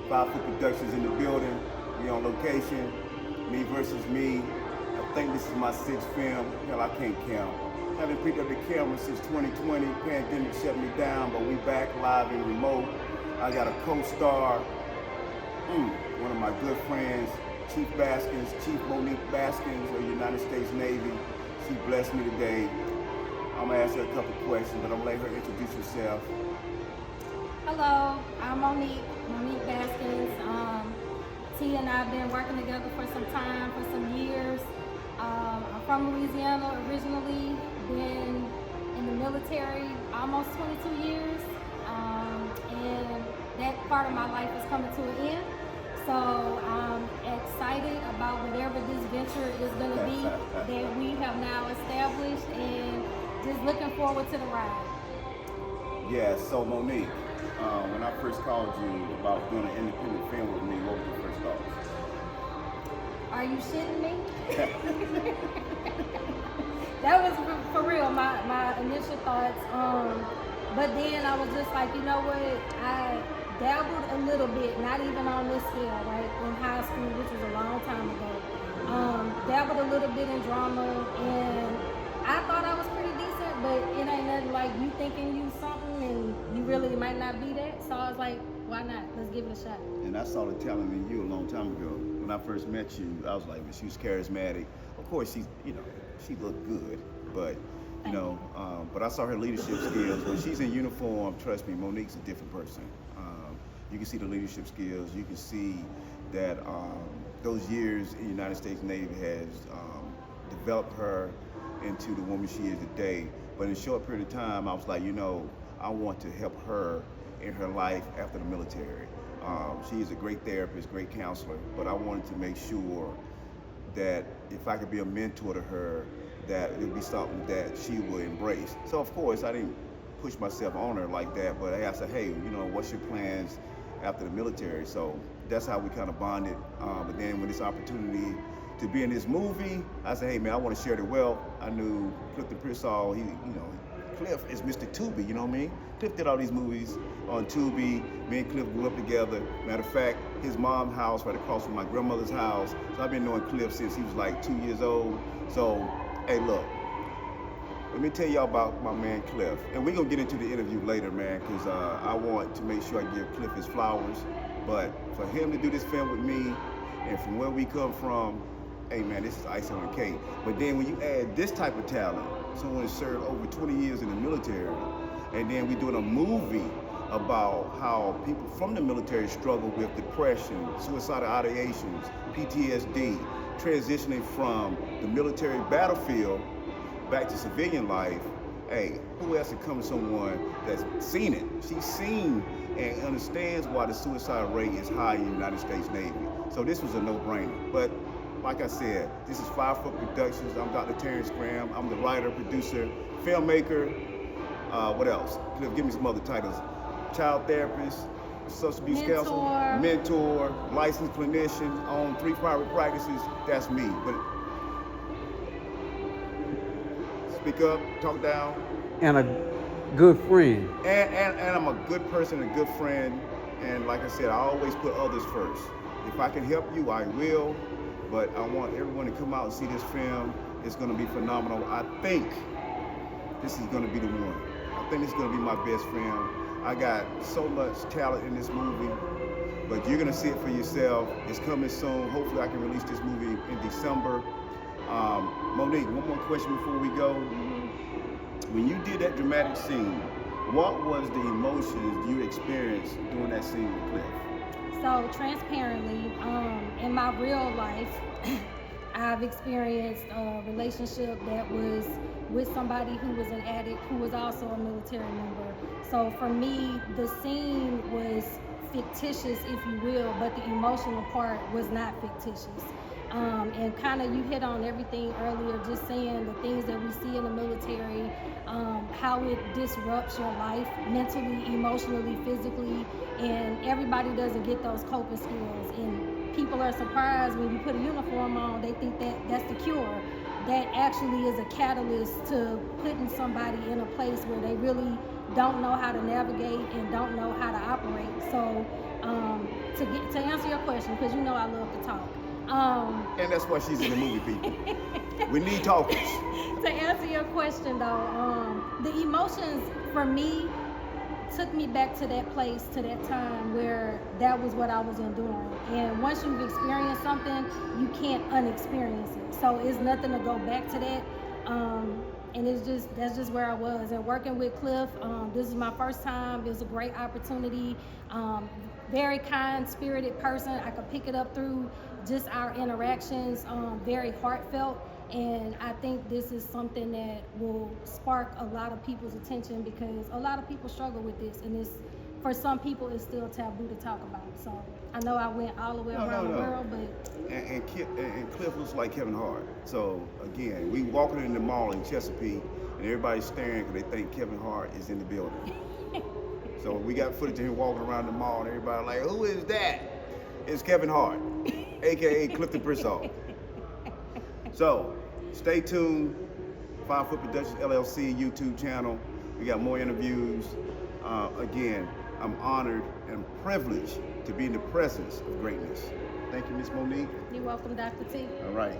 5 Foot Productions in the building. We on location. Me versus me. I think this is my 6th film. Hell, I can't count. Haven't picked up the camera since 2020. Pandemic shut me down, but we back live and remote. I got a co-star, one of my good friends, Chief Baskins, Chief Monique Baskins of the United States Navy. She blessed me today. I'm gonna ask her a couple questions, but I'm gonna let her introduce herself. Hello, I'm Monique Baskins. T and I have been working together for some time, for some years. I'm from Louisiana originally, been in the military almost 22 years, and that part of my life is coming to an end. So I'm excited about whatever this venture is going to be that we have now established, and just looking forward to the ride. Yeah, so Monique, when I first called you about doing an independent film with me, what was your first thoughts? Are you shitting me? That was for real, my initial thoughts. But then I was just like, you know what? I dabbled a little bit, not even on this scale, right? In high school, which was a long time ago. Dabbled a little bit in drama, and I thought I was pretty decent, but it ain't nothing like you thinking you something and you really might not be that. So I was like, why not? Let's give it a shot. And I saw the talent in you a long time ago. When I first met you, I was like, she was charismatic. Of course, she looked good, but but I saw her leadership skills. When she's in uniform, trust me, Monique's a different person. You can see the leadership skills. You can see that those years in the United States Navy has developed her into the woman she is today. But in a short period of time, I was like, I want to help her in her life after the military. She is a great therapist, great counselor, but I wanted to make sure that if I could be a mentor to her, that it would be something that she would embrace. So of course, I didn't push myself on her like that, but I asked her, hey, what's your plans after the military? So that's how we kind of bonded. But then when this opportunity to be in this movie, I said, hey man, I want to share the wealth. I knew Clifton Pearsall, Cliff is Mr. Tubi, you know what I mean? Cliff did all these movies on Tubi. Me and Cliff grew up together. Matter of fact, his mom's house right across from my grandmother's house. So I've been knowing Cliff since he was like 2 years old. So, hey look, let me tell y'all about my man Cliff. And we're gonna get into the interview later, man, because I want to make sure I give Cliff his flowers. But for him to do this film with me, and from where we come from, hey man, this is icing on the cake. But then when you add this type of talent, someone who served over 20 years in the military, and then we're doing a movie about how people from the military struggle with depression, suicidal ideations, PTSD, transitioning from the military battlefield back to civilian life. Hey, who else to come to someone that's seen it? She's seen and understands why the suicide rate is high in the United States Navy. So this was a no-brainer. But like I said, this is 5 Foot Productions. I'm Dr. Terrence Graham. I'm the writer, producer, filmmaker. What else? Give me some other titles. Child therapist, substance abuse counselor, mentor, licensed clinician, own 3 private practices. That's me. But speak up, talk down. And a good friend. And I'm a good person, a good friend. And like I said, I always put others first. If I can help you, I will. But I want everyone to come out and see this film. It's going to be phenomenal. I think this is going to be the one. I think this is going to be my best film. I got so much talent in this movie, but you're going to see it for yourself. It's coming soon. Hopefully I can release this movie in December. Monique, one more question before we go. When you did that dramatic scene, what was the emotions you experienced doing that scene with Cliff? So transparently, in my real life, I've experienced a relationship that was with somebody who was an addict, who was also a military member. So for me, the scene was fictitious, if you will, but the emotional part was not fictitious. And kind of you hit on everything earlier, just saying the things that we see in the military, how it disrupts your life mentally, emotionally, physically, and everybody doesn't get those coping skills. And people are surprised when you put a uniform on, they think that that's the cure. That actually is a catalyst to putting somebody in a place where they really don't know how to navigate and don't know how to operate. So To answer your question, because you know I love to talk. And that's why she's in the movie, people. We need talkers. To answer your question though, the emotions for me took me back to that place, to that time where that was what I was enduring. And once you've experienced something, you can't unexperience it. So it's nothing to go back to that. And that's just where I was. And working with Cliff, this is my first time. It was a great opportunity. Very kind-spirited person. I could pick it up through just our interactions. Very heartfelt. And I think this is something that will spark a lot of people's attention, because a lot of people struggle with this, and for some people it's still taboo to talk about. So I know I went all the way around the world, but and Cliff looks like Kevin Hart. So again, we walking in the mall in Chesapeake, and everybody's staring because they think Kevin Hart is in the building. So we got footage of him walking around the mall, and everybody like, who is that? It's Kevin Hart, aka Clifton Brissaw. So, stay tuned. 5 Foot Productions LLC YouTube channel. We got more interviews. Again, I'm honored and privileged to be in the presence of greatness. Thank you, Miss Monique. You're welcome, Dr. T. All right.